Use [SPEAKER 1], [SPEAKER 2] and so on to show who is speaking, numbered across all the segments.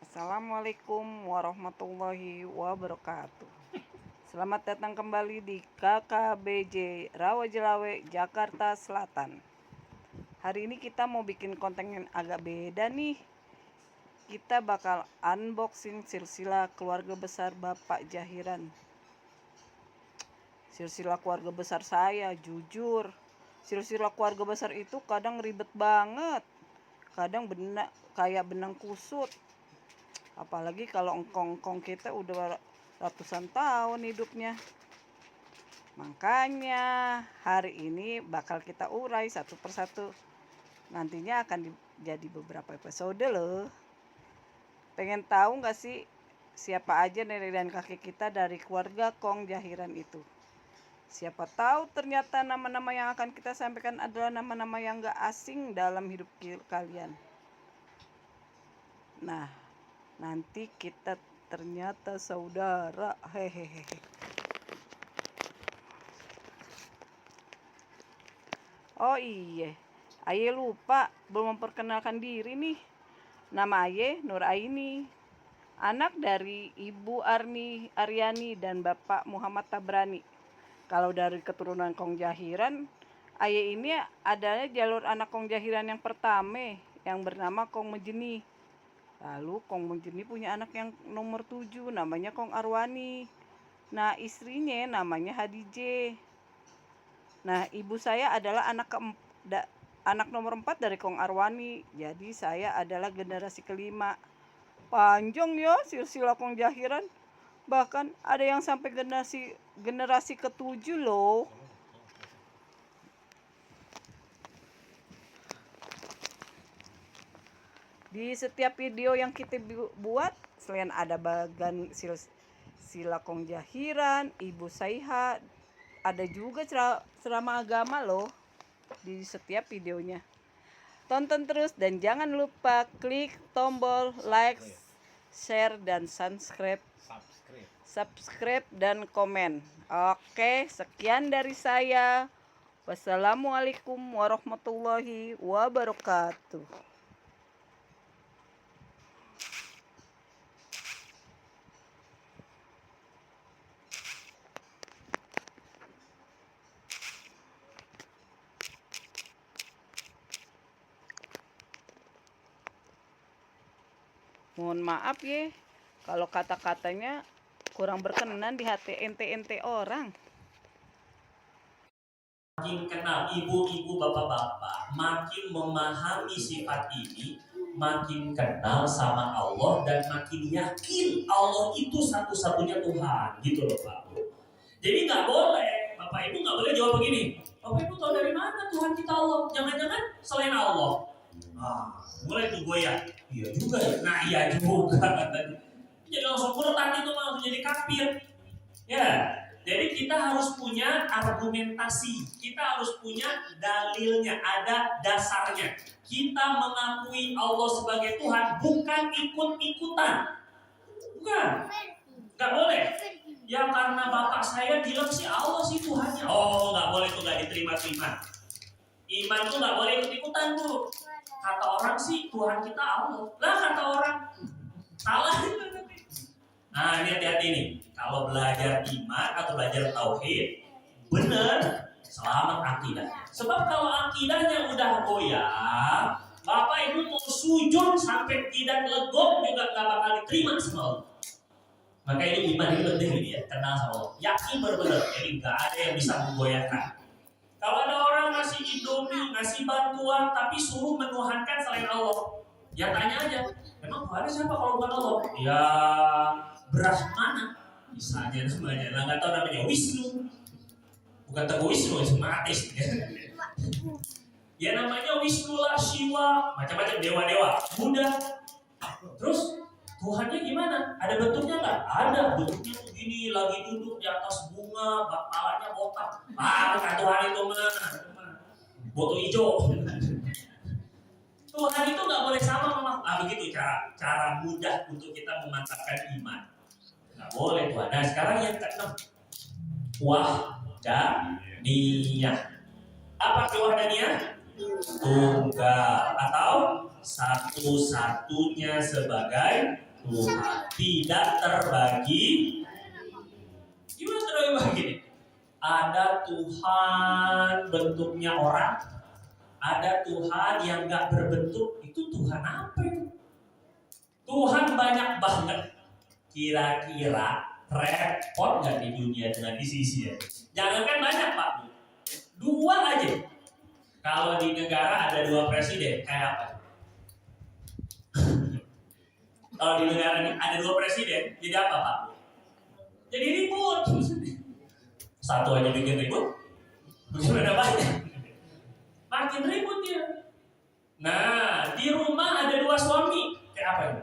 [SPEAKER 1] Assalamualaikum warahmatullahi wabarakatuh. Selamat datang kembali di KKBJ Rawajelawe, Jakarta Selatan. Hari ini kita mau bikin konten yang agak beda nih. Kita bakal unboxing silsilah keluarga besar Bapak Jahiran. Silsilah keluarga besar saya, jujur. Silsilah keluarga besar itu kadang ribet banget. Kadang kayak benang kusut. Apalagi kalau engkong-engkong kita udah ratusan tahun hidupnya. Makanya hari ini bakal kita urai satu persatu. Nantinya akan jadi beberapa episode loh. Pengen tahu gak sih siapa aja nenek dan kakek kita dari keluarga Kong Jahiran itu? Siapa tahu ternyata nama-nama yang akan kita sampaikan adalah nama-nama yang gak asing dalam hidup kalian. Nah, nanti kita ternyata saudara. Hehehe. Oh iya, Aye lupa belum memperkenalkan diri nih. Nama Aye Nur Aini, anak dari Ibu Aryani dan Bapak Muhammad Tabrani. Kalau dari keturunan Kong Jahiran, Aye ini adalah jalur anak Kong Jahiran yang pertama yang bernama Kong Mejeni. Lalu Kong Mejeni punya anak yang nomor 7 namanya Kong Arwani. Nah, istrinya namanya Hadije. Nah, ibu saya adalah anak nomor 4 dari Kong Arwani. Jadi saya adalah generasi kelima. Panjang ya silsilah Kong Jahiran. Bahkan ada yang sampai generasi ke-7 loh. Di setiap video yang kita buat, selain ada bagan silsilah Kong Jahiran, Ibu Saiha, ada juga ceramah agama loh di setiap videonya. Tonton terus dan jangan lupa klik tombol like, share, dan subscribe dan komen. Oke, sekian dari saya. Wassalamualaikum warahmatullahi wabarakatuh. Mohon maaf ya kalau kata-katanya kurang berkenan di hati ente-ente orang.
[SPEAKER 2] Makin kenal ibu-ibu, bapak-bapak, makin memahami sifat ini, makin kenal sama Allah dan makin yakin Allah itu satu-satunya Tuhan, gitu loh Pak. Jadi nggak boleh, Bapak Ibu nggak boleh jawab begini. Bapak Ibu tahu dari mana Tuhan kita Allah? Jangan-jangan selain Allah. Mulai tuh goyah. Iya juga ya. Nah iya juga. Jadi langsung murtad itu langsung jadi kafir. Ya. Jadi kita harus punya argumentasi, kita harus punya dalilnya, ada dasarnya. Kita mengakui Allah sebagai Tuhan bukan ikut-ikutan. Bukan. Nggak boleh. Ya karena bapak saya bilang si Allah sih Tuhannya. Oh nggak boleh, itu nggak diterima-terima. Iman tuh nggak boleh ikut-ikutan tuh. Kata orang sih Tuhan kita Allah. Lah kata orang salah. Nah ini hati-hati nih. Kalau belajar iman atau belajar tauhid, bener, selamat akidah. Sebab kalau akidahnya udah goyah, Bapak Ibu mau sujud sampai tidak legok juga gak bakal diterima sama Allah. Maka ini iman ini penting ini ya, kenal sama Allah. Yakin benar-benar, jadi gak ada yang bisa menggoyahkan. Kalau ada orang ngasih indomie, ngasih bantuan, tapi suruh menuhankan selain Allah, ya tanya aja, memang Tuhannya siapa kalau bukan Allah? Ya beras mana? Misalnya semuanya, nggak tahu namanya Wisnu, bukan Teguh Wisnu, Ismatis. Ya namanya Wisnu lah, Shiva, macam-macam dewa-dewa, Buddha. Terus Tuhannya gimana? Ada bentuknya nggak? Ada, bentuknya begini, lagi duduk di atas bunga, kepalanya botak. Bukan Tuhan itu mana? Botol hijau. Tuhan itu nggak boleh sama memang. Begitu cara mudah untuk kita memantapkan iman. Nggak boleh Tuhan. Nah sekarang yang keenam, wahdaniyah. Apa itu wahdaniyah? Tunggal atau satu-satunya sebagai Tuhan. Tidak terbagi. Gimana terbagi nih? Ada Tuhan bentuknya orang, ada Tuhan yang gak berbentuk. Itu Tuhan apa itu? Tuhan banyak banget. Kira-kira repot gak di dunia dengan isi ya? Jangankan banyak Pak, 2 aja. Kalau di negara ada 2 presiden, kayak apa? Kalau di negara ini ada 2 presiden, jadi apa Pak? Jadi ribut. Satu aja bikin ribut, bagaimana banyak? Makin ribut dia. Nah, di rumah ada 2 suami, kayak apa ini?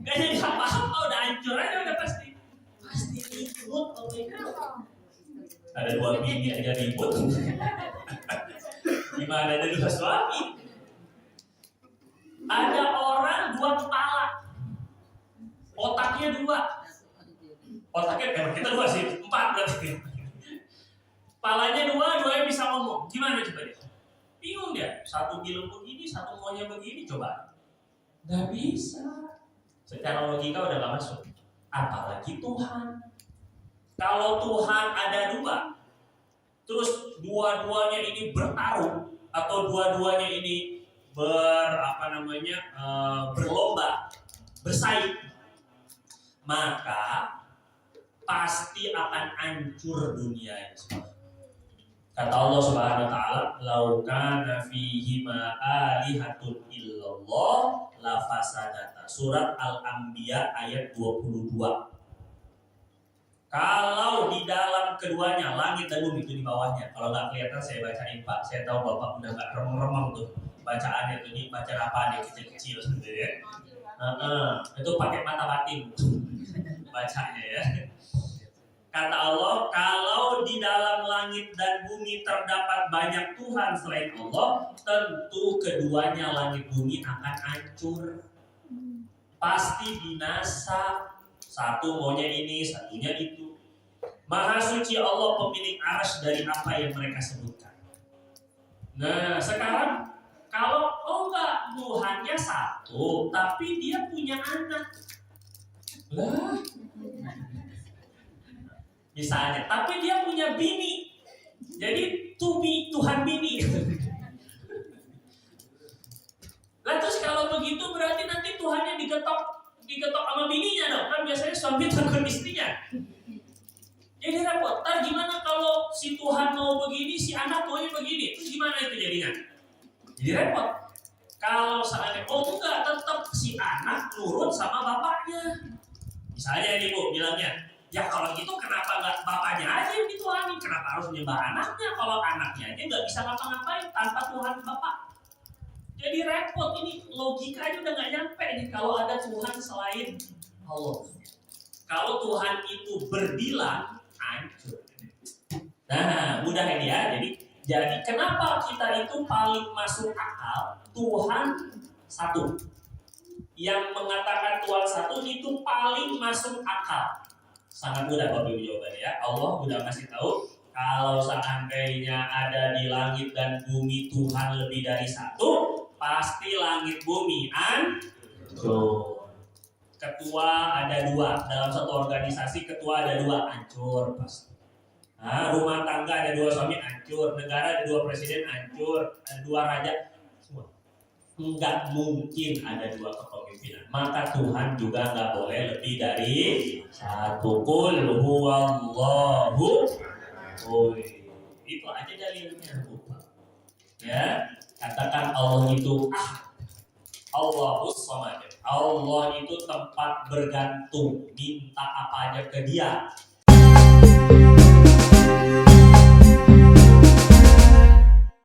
[SPEAKER 2] Gak jadi apa-apa, udah hancur aja udah pasti ribut. Ada 2 bini aja ribut. Gimana ada 2 suami? Ada orang 2 kepala, otaknya 2. Otaknya emang kita 2 sih, 4 berarti. Kepalanya 2, 2-nya bisa ngomong. Gimana coba dia? Bingung dia. Satu bilang begini, satu maunya begini, coba. Gak bisa. Secara logika udah gak masuk. Apalagi Tuhan. Kalau Tuhan ada 2, terus dua-duanya ini bertarung atau dua-duanya ini berlomba, bersaing, maka pasti akan hancur dunia ini. Kata Allah Subhanahu wa taala, "Lau kana fihi ma alihatun illallah la fasadata." Surat Al-Anbiya ayat 22. Kalau di dalam keduanya, langit dan bumi, itu di bawahnya. Kalau nggak kelihatan saya bacain Pak. Saya tahu Bapak udah nggak remeng-remeng tuh bacaannya tuh, ini baca apa nih kecil-kecil sebenarnya. Itu pakai mata batin bacanya ya. Kata Allah, kalau di dalam langit dan bumi terdapat banyak Tuhan selain Allah, tentu keduanya langit bumi akan hancur. Pasti binasa. Satu maunya ini, satunya itu. Maha suci Allah pemilik arsy dari apa yang mereka sebutkan. Nah, sekarang kalau enggak, Tuhannya satu, tapi dia punya anak. Lah, misalnya, tapi dia punya bini. Jadi Tuhan bini. Lah terus kalau begitu berarti nanti Tuhannya digetok sama bininya dong. Kan biasanya suami takut istrinya. Jadi repot. Ntar gimana kalau si Tuhan mau begini, si anak maunya begini? Terus gimana itu jadinya? Jadi repot. Kalau seandainya enggak, tetap si anak nurut sama bapaknya. Misalnya ini Bu bilangnya, ya kalau gitu kenapa nggak bapaknya aja yang dituani? Kenapa harus menyembah anaknya? Kalau anaknya aja nggak bisa ngapa-ngapain tanpa Tuhan bapak. Jadi repot, ini logikanya udah nggak nyampe nih kalau ada Tuhan selain Allah. Kalau Tuhan itu berbilang, hancur. Nah, mudah ini ya. Jadi kenapa kita itu paling masuk akal Tuhan satu? Yang mengatakan Tuhan satu itu paling masuk akal. Sangat mudah Bapak Ibu jawabannya ya. Allah udah kasih tahu kalau seandainya ada di langit dan bumi Tuhan lebih dari satu, pasti langit bumi hancur. Ketua ada 2 dalam satu organisasi, ketua ada 2 hancur pasti. Nah, rumah tangga ada 2 suami hancur, negara ada 2 presiden hancur, ada 2 raja semua. Enggak mungkin ada 2 kepemimpinan. Maka Tuhan juga enggak boleh lebih dari 1. Qul huwallahu. Itu aja dalilnya, ya. Katakan Allah itu Allahus Samad. Allah itu tempat bergantung, minta apa aja ke Dia.